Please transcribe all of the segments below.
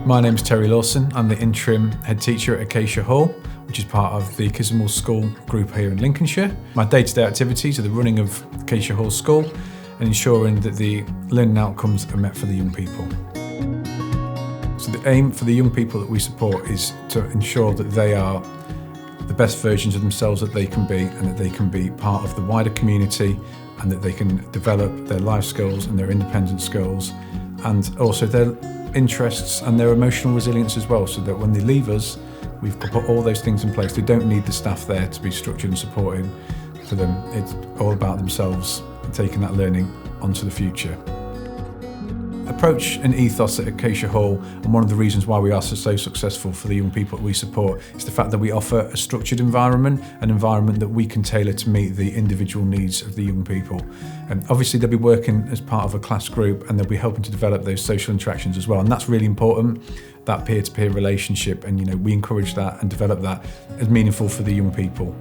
My name's Terry Lawson. I'm the interim head teacher at Acacia Hall, which is part of the Kisimul School group here in Lincolnshire. My day-to-day activities are the running of Acacia Hall School and ensuring that the learning outcomes are met for the young people. So the aim for the young people that we support is to ensure that they are the best versions of themselves that they can be, and that they can be part of the wider community, and that they can develop their life skills and their independent skills, and also their interests and their emotional resilience as well, so that when they leave us, we've put all those things in place. They don't need the staff there to be structured and supporting for them. It's all about themselves and taking that learning onto the future. Approach and ethos at Acacia Hall, and one of the reasons why we are so successful for the young people that we support, is the fact that we offer a structured environment, an environment that we can tailor to meet the individual needs of the young people. And obviously they'll be working as part of a class group, and they'll be helping to develop those social interactions as well, and that's really important, that peer-to-peer relationship, and we encourage that and develop that as meaningful for the young people.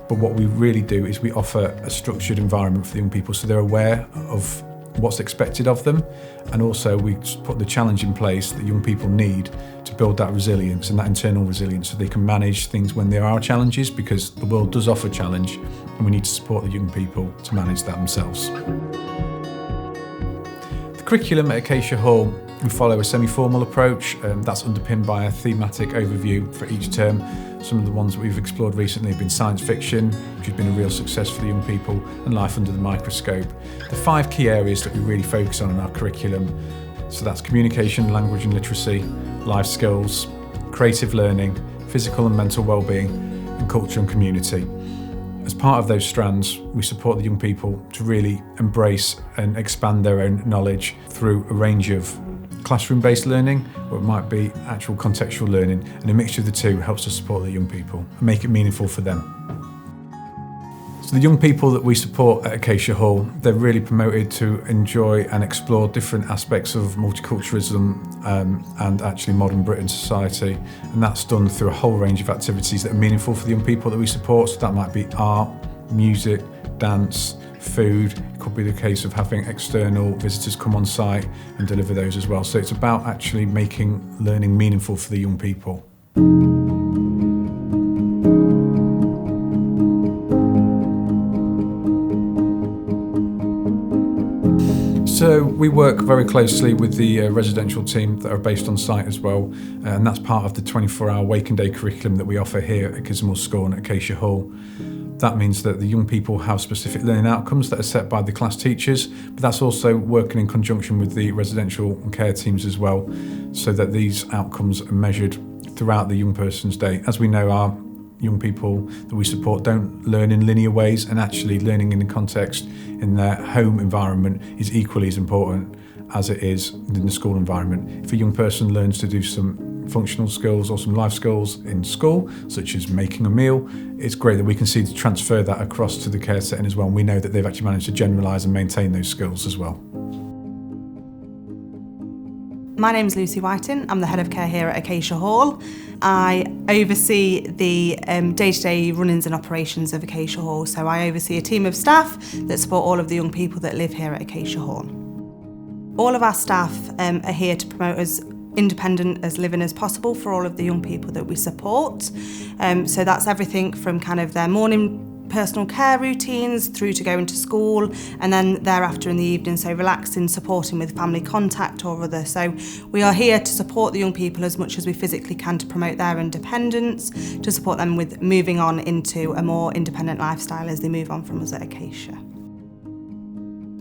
But what we really do is we offer a structured environment for the young people, so they're aware of what's expected of them, and also we put the challenge in place that young people need to build that resilience and that internal resilience, so they can manage things when there are challenges, because the world does offer challenge, and we need to support the young people to manage that themselves. The curriculum at Acacia Hall, we follow a semi-formal approach that's underpinned by a thematic overview for each term. Some of the ones that we've explored recently have been science fiction, which has been a real success for the young people, and life under the microscope. The 5 key areas that we really focus on in our curriculum, so that's communication, language and literacy, life skills, creative learning, physical and mental well-being, and culture and community. As part of those strands, we support the young people to really embrace and expand their own knowledge through a range of classroom-based learning, or it might be actual contextual learning, and a mixture of the two helps us support the young people and make it meaningful for them. So the young people that we support at Acacia Hall, they're really promoted to enjoy and explore different aspects of multiculturalism and actually modern Britain society, and that's done through a whole range of activities that are meaningful for the young people that we support. So that might be art, music, dance, food. It could be the case of having external visitors come on site and deliver those as well. So it's about actually making learning meaningful for the young people. So we work very closely with the residential team that are based on site as well, and that's part of the 24-hour wake and day curriculum that we offer here at Kisimul School and at Acacia Hall. That means that the young people have specific learning outcomes that are set by the class teachers, but that's also working in conjunction with the residential and care teams as well, so that these outcomes are measured throughout the young person's day. As we know, our young people that we support don't learn in linear ways, and actually learning in the context in their home environment is equally as important as it is in the school environment. If a young person learns to do some functional skills or some life skills in school, such as making a meal, it's great that we can see to transfer that across to the care setting as well, and we know that they've actually managed to generalise and maintain those skills as well. My name's Lucy Whiting. I'm the head of care here at Acacia Hall. I oversee the day-to-day runnings and operations of Acacia Hall, so I oversee a team of staff that support all of the young people that live here at Acacia Hall. All of our staff are here to promote as independent as living as possible for all of the young people that we support. So that's everything from kind of their morning personal care routines through to going to school, and then thereafter in the evening, so relaxing, supporting with family contact or other. So we are here to support the young people as much as we physically can to promote their independence, to support them with moving on into a more independent lifestyle as they move on from us at Acacia.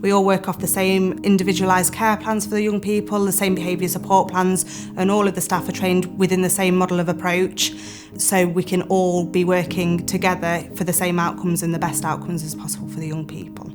We all work off the same individualised care plans for the young people, the same behaviour support plans, and all of the staff are trained within the same model of approach, so we can all be working together for the same outcomes and the best outcomes as possible for the young people.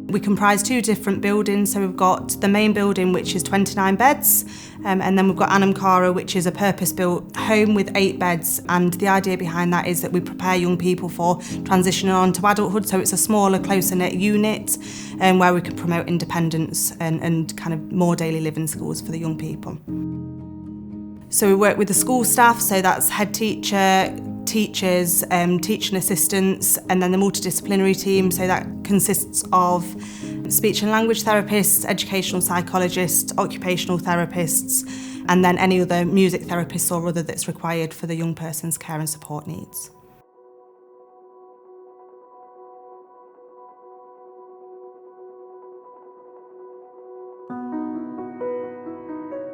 We comprise 2 different buildings, so we've got the main building, which is 29 beds, and then we've got Anamkara, which is a purpose-built home with 8 beds, and the idea behind that is that we prepare young people for transitioning on to adulthood, so it's a smaller, closer-knit unit where we can promote independence and kind of more daily living skills for the young people. So we work with the school staff, so that's head teacher, teachers, teaching assistants, and then the multidisciplinary team, so that consists of speech and language therapists, educational psychologists, occupational therapists, and then any other music therapists or other that's required for the young person's care and support needs.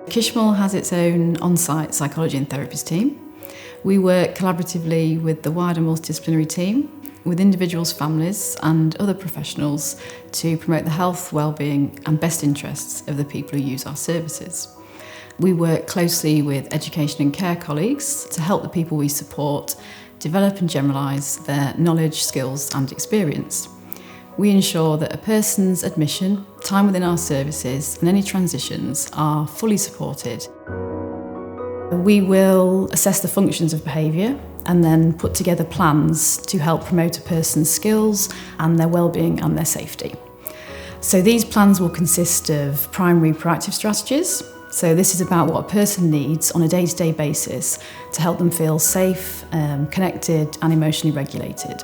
Kisimul has its own on-site psychology and therapist team. We work collaboratively with the wider multidisciplinary team, with individuals, families and other professionals to promote the health, well-being and best interests of the people who use our services. We work closely with education and care colleagues to help the people we support develop and generalise their knowledge, skills and experience. We ensure that a person's admission, time within our services and any transitions are fully supported. We will assess the functions of behaviour and then put together plans to help promote a person's skills and their well-being and their safety. So these plans will consist of primary proactive strategies. So this is about what a person needs on a day-to-day basis to help them feel safe, connected and emotionally regulated.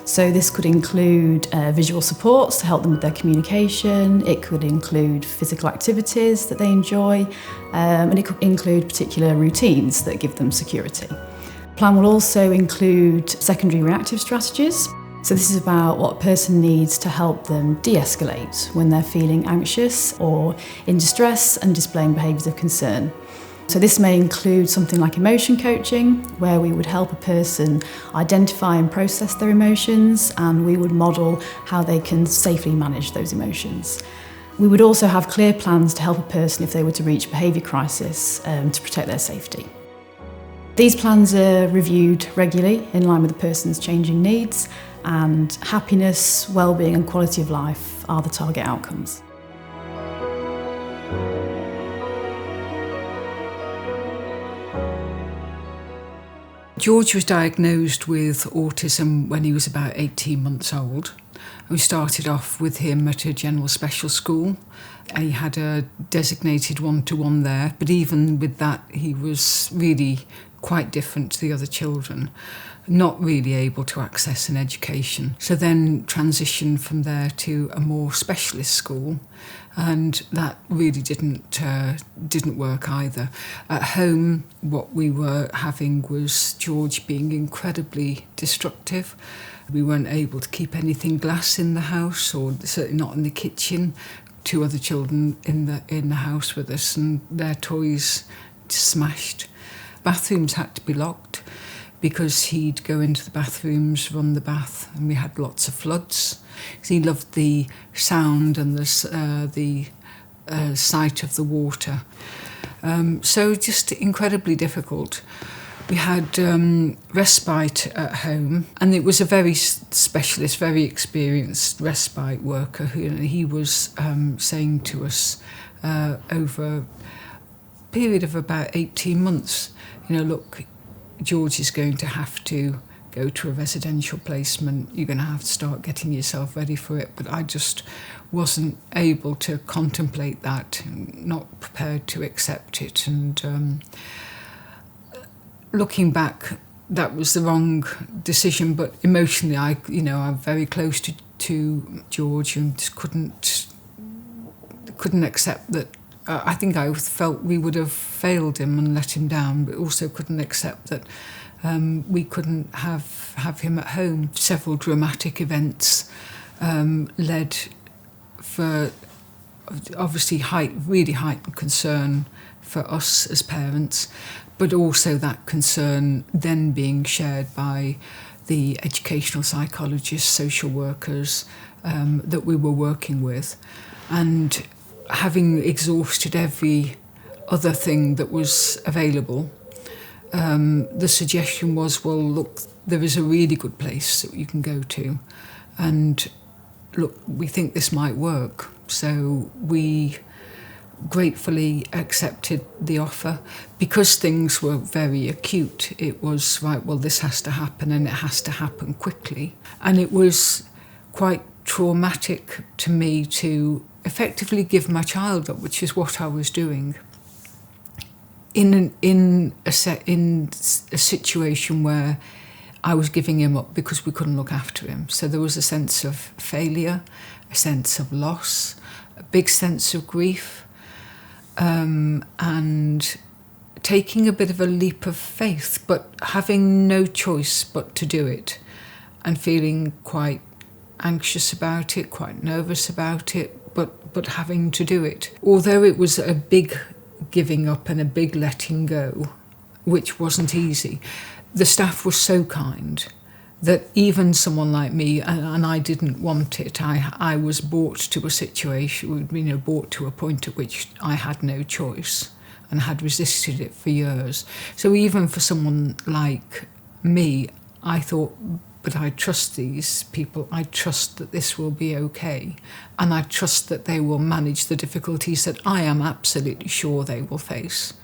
So this could include visual supports to help them with their communication, it could include physical activities that they enjoy, and it could include particular routines that give them security. The plan will also include secondary reactive strategies. So this is about what a person needs to help them de-escalate when they're feeling anxious or in distress and displaying behaviours of concern. So this may include something like emotion coaching, where we would help a person identify and process their emotions, and we would model how they can safely manage those emotions. We would also have clear plans to help a person if they were to reach behaviour crisis to protect their safety. These plans are reviewed regularly in line with the person's changing needs, and happiness, well-being and quality of life are the target outcomes. George was diagnosed with autism when he was about 18 months old. We started off with him at a general special school. He had a designated one-to-one there, but even with that he was really quite different to the other children, not really able to access an education. So then transitioned from there to a more specialist school, and that really didn't work either. At home, what we were having was George being incredibly destructive. We weren't able to keep anything glass in the house, or certainly not in the kitchen. Two other children in the house with us, and their toys smashed. Bathrooms had to be locked because he'd go into the bathrooms, run the bath, and we had lots of floods. He loved the sound and the sight of the water. So just incredibly difficult. We had respite at home, and it was a very specialist, very experienced respite worker who he was saying to us over a period of about 18 months, look, George is going to have to go to a residential placement. You're going to have to start getting yourself ready for it. But I just wasn't able to contemplate that, not prepared to accept it. And looking back, that was the wrong decision. But emotionally, I'm very close to George, and just couldn't accept that. I think I felt we would have failed him and let him down, but also couldn't accept that we couldn't have him at home. Several dramatic events led for obviously really heightened concern for us as parents, but also that concern then being shared by the educational psychologists, social workers that we were working with. And having exhausted every other thing that was available, the suggestion was, well, look, there is a really good place that you can go to, and look, we think this might work. So we gratefully accepted the offer. Because things were very acute, it was, right, well, this has to happen, and it has to happen quickly. And it was quite traumatic to me to effectively give my child up, which is what I was doing, in a situation where I was giving him up because we couldn't look after him. So there was a sense of failure, a sense of loss, a big sense of grief, and taking a bit of a leap of faith, but having no choice but to do it, and feeling quite anxious about it, quite nervous about it, but having to do it. Although it was a big giving up and a big letting go, which wasn't easy, the staff was so kind that even someone like me, and I didn't want it, I was brought to a situation, brought to a point at which I had no choice and had resisted it for years. So even for someone like me, I thought, but I trust these people, I trust that this will be okay, and I trust that they will manage the difficulties that I am absolutely sure they will face.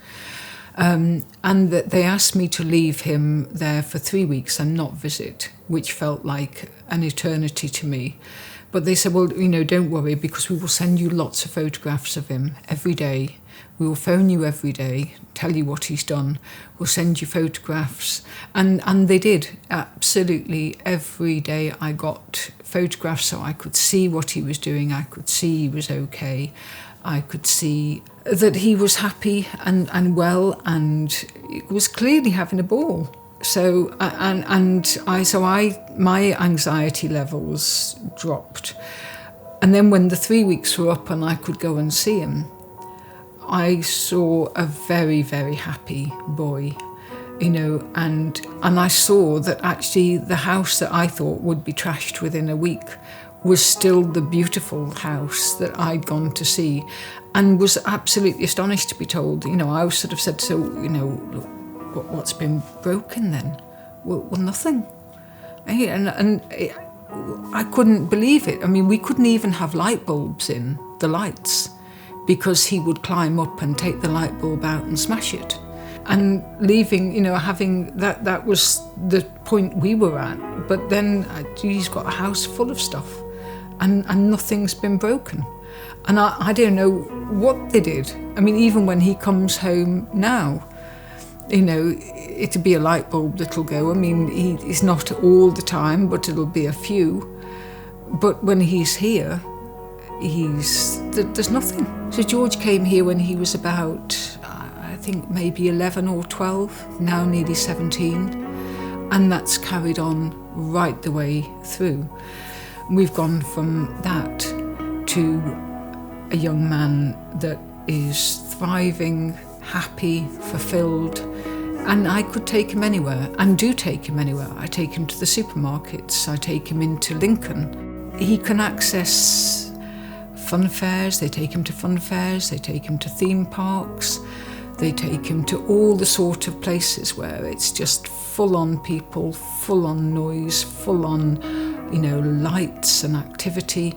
And that they asked me to leave him there for 3 weeks and not visit, which felt like an eternity to me. But they said, well, don't worry, because we will send you lots of photographs of him every day. We will phone you every day, tell you what he's done. We'll send you photographs. And they did. Absolutely every day I got photographs so I could see what he was doing. I could see he was okay. I could see that he was happy and well, and was clearly having a ball. So my anxiety levels dropped. And then when the 3 weeks were up and I could go and see him, I saw a very, very happy boy, and I saw that actually the house that I thought would be trashed within a week was still the beautiful house that I'd gone to see, and was absolutely astonished to be told. I was sort of said, so, what's been broken then? Well, nothing. And I couldn't believe it. I mean, we couldn't even have light bulbs in, the lights, because he would climb up and take the light bulb out and smash it. And leaving, having that was the point we were at. But then he's got a house full of stuff, and nothing's been broken. And I don't know what they did. I mean, even when he comes home now, it'll be a light bulb that'll go. I mean, he's not all the time, but it'll be a few. But when he's here, there's nothing. So George came here when he was about, I think maybe 11 or 12, now nearly 17. And that's carried on right the way through. We've gone from that to a young man that is thriving, happy, fulfilled, and I could take him anywhere, and do take him anywhere. I take him to the supermarkets, I take him into Lincoln. He can access fun fairs, they take him to fun fairs, they take him to theme parks, they take him to all the sort of places where it's just full on people, full on noise, full on, lights and activity,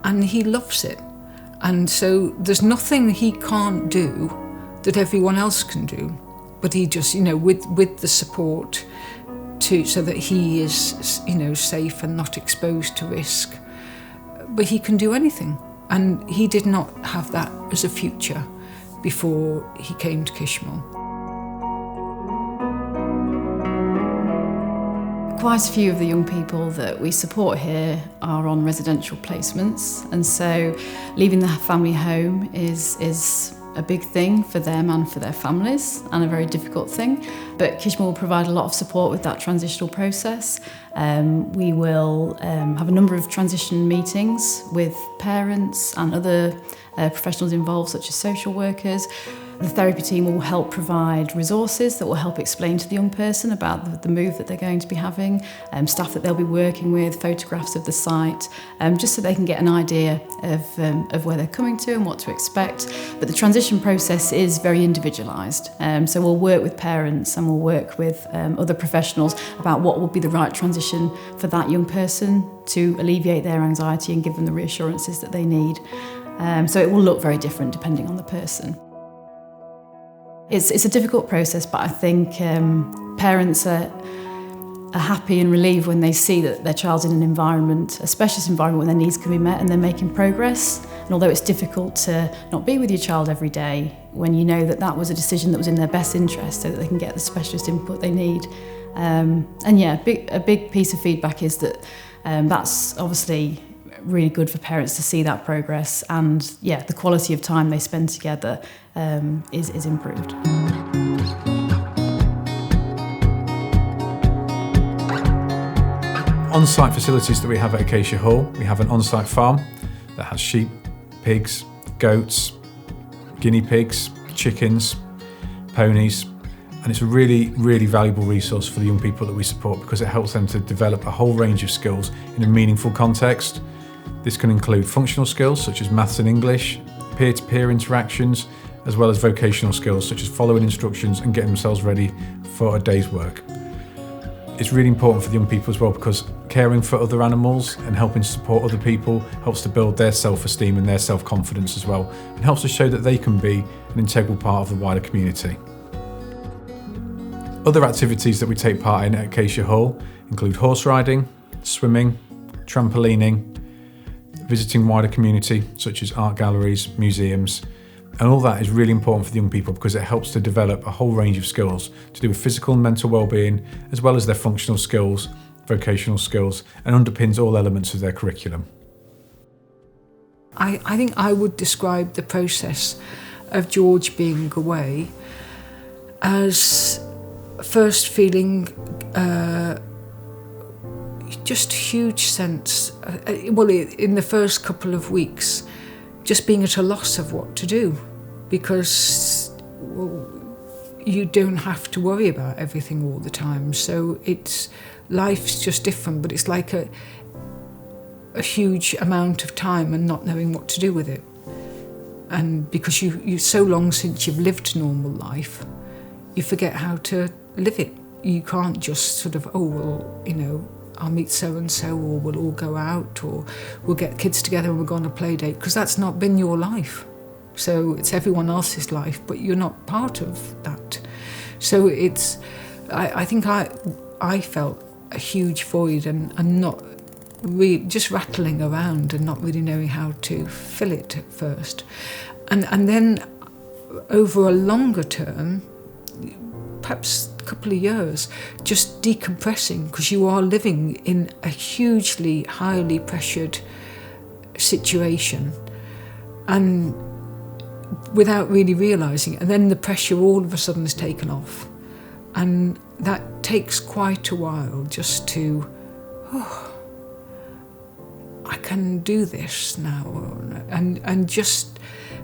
and he loves it. And so there's nothing he can't do that everyone else can do, but he just, with the support so that he is, safe and not exposed to risk. But he can do anything, and he did not have that as a future before he came to Kisimul. Quite a few of the young people that we support here are on residential placements, and so leaving the family home is a big thing for them and for their families, and a very difficult thing. But Kisimul will provide a lot of support with that transitional process. We will have a number of transition meetings with parents and other professionals involved, such as social workers. The therapy team will help provide resources that will help explain to the young person about the move that they're going to be having, staff that they'll be working with, photographs of the site, just so they can get an idea of where they're coming to and what to expect. But the transition process is very individualised, so we'll work with parents and we'll work with other professionals about what will be the right transition for that young person to alleviate their anxiety and give them the reassurances that they need. So it will look very different depending on the person. It's a difficult process, but I think parents are happy and relieved when they see that their child's in an environment, a specialist environment, where their needs can be met and they're making progress. And although it's difficult to not be with your child every day, when you know that that was a decision that was in their best interest so that they can get the specialist input they need. A big piece of feedback is that that's obviously really good for parents to see that progress, and the quality of time they spend together is improved. on-site facilities that we have at Acacia Hall, we have an on-site farm that has sheep, pigs, goats, guinea pigs, chickens, ponies, and it's a really, really valuable resource for the young people that we support because it helps them to develop a whole range of skills in a meaningful context. This can include functional skills such as maths and English, peer-to-peer interactions, as well as vocational skills such as following instructions and getting themselves ready for a day's work. It's really important for the young people as well because caring for other animals and helping to support other people helps to build their self-esteem and their self-confidence as well, and helps to show that they can be an integral part of the wider community. Other activities that we take part in at Acacia Hall include horse riding, swimming, trampolining, visiting wider community such as art galleries, museums, and all that is really important for the young people because it helps to develop a whole range of skills to do with physical and mental well-being, as well as their functional skills, vocational skills, and underpins all elements of their curriculum. I think I would describe the process of George being away as first feeling just a huge sense, in the first couple of weeks, just being at a loss of what to do because you don't have to worry about everything all the time. So life's just different, but it's like a huge amount of time and not knowing what to do with it. And because you so long since you've lived normal life, you forget how to live it. You can't just sort of, I'll meet so-and-so, or we'll all go out, or we'll get kids together and we'll go on a play date, because that's not been your life. So it's everyone else's life, but you're not part of that. So I think I felt a huge void and not really, just rattling around and not really knowing how to fill it at first. And then over a longer term, perhaps a couple of years, just decompressing, because you are living in a hugely, highly pressured situation and without really realising it. And then the pressure all of a sudden is taken off. And that takes quite a while just to, I can do this now. And just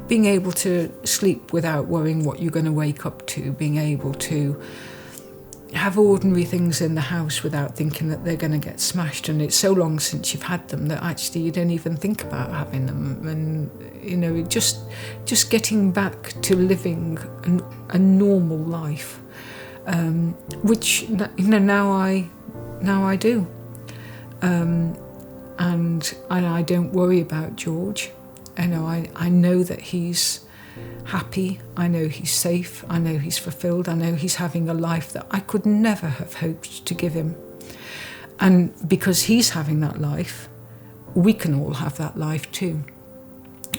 being able to sleep without worrying what you're going to wake up to, being able to have ordinary things in the house without thinking that they're going to get smashed. And it's so long since you've had them that actually you don't even think about having them. And, just getting back to living a normal life, which, now I do. And I don't worry about George. I know that he's happy, I know he's safe, I know he's fulfilled, I know he's having a life that I could never have hoped to give him. And because he's having that life, we can all have that life too.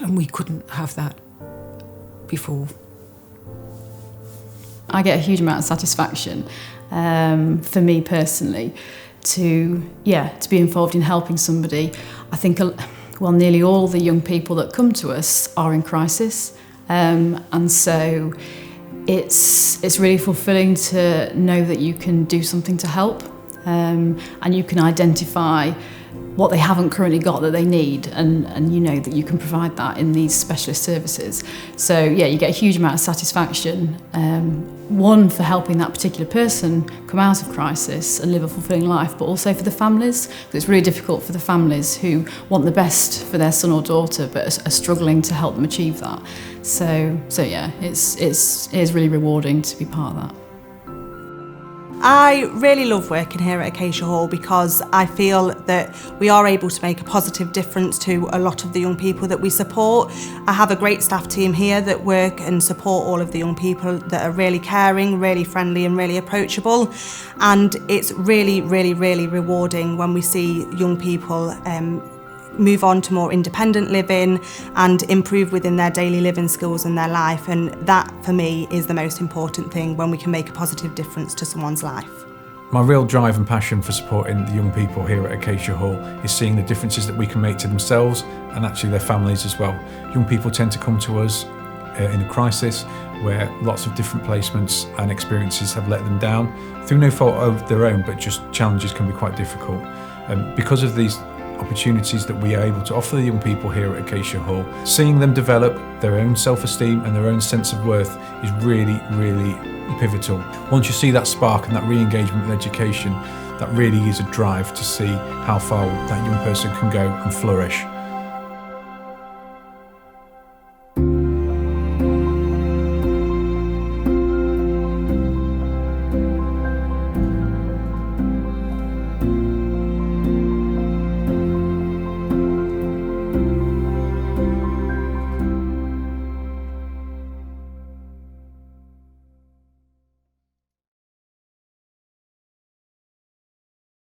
And we couldn't have that before. I get a huge amount of satisfaction, for me personally, to be involved in helping somebody. I think nearly all the young people that come to us are in crisis, and so it's really fulfilling to know that you can do something to help, and you can identify what they haven't currently got that they need, and you know that you can provide that in these specialist services. So you get a huge amount of satisfaction, one for helping that particular person come out of crisis and live a fulfilling life, but also for the families, because it's really difficult for the families who want the best for their son or daughter but are struggling to help them achieve that. So it's really rewarding to be part of that. I really love working here at Acacia Hall because I feel that we are able to make a positive difference to a lot of the young people that we support. I have a great staff team here that work and support all of the young people that are really caring, really friendly and really approachable. And it's really, really, really rewarding when we see young people move on to more independent living and improve within their daily living skills and their life, and that for me is the most important thing when we can make a positive difference to someone's life. My real drive and passion for supporting the young people here at Acacia Hall is seeing the differences that we can make to themselves and actually their families as well. Young people tend to come to us in a crisis where lots of different placements and experiences have let them down through no fault of their own, but just challenges can be quite difficult. Because of these opportunities that we are able to offer the young people here at Acacia Hall, seeing them develop their own self-esteem and their own sense of worth is really, really pivotal. Once you see that spark and that re-engagement with education, that really is a drive to see how far that young person can go and flourish.